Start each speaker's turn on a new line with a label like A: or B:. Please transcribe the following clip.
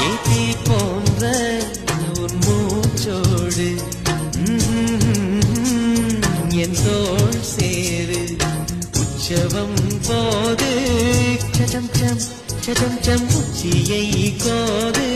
A: ஏத்தி போன்ற உன் மூச்சோடு என் தோள் சேரு உற்சவம் போது சடம் சம் சடம் சம் உச்சியை கோது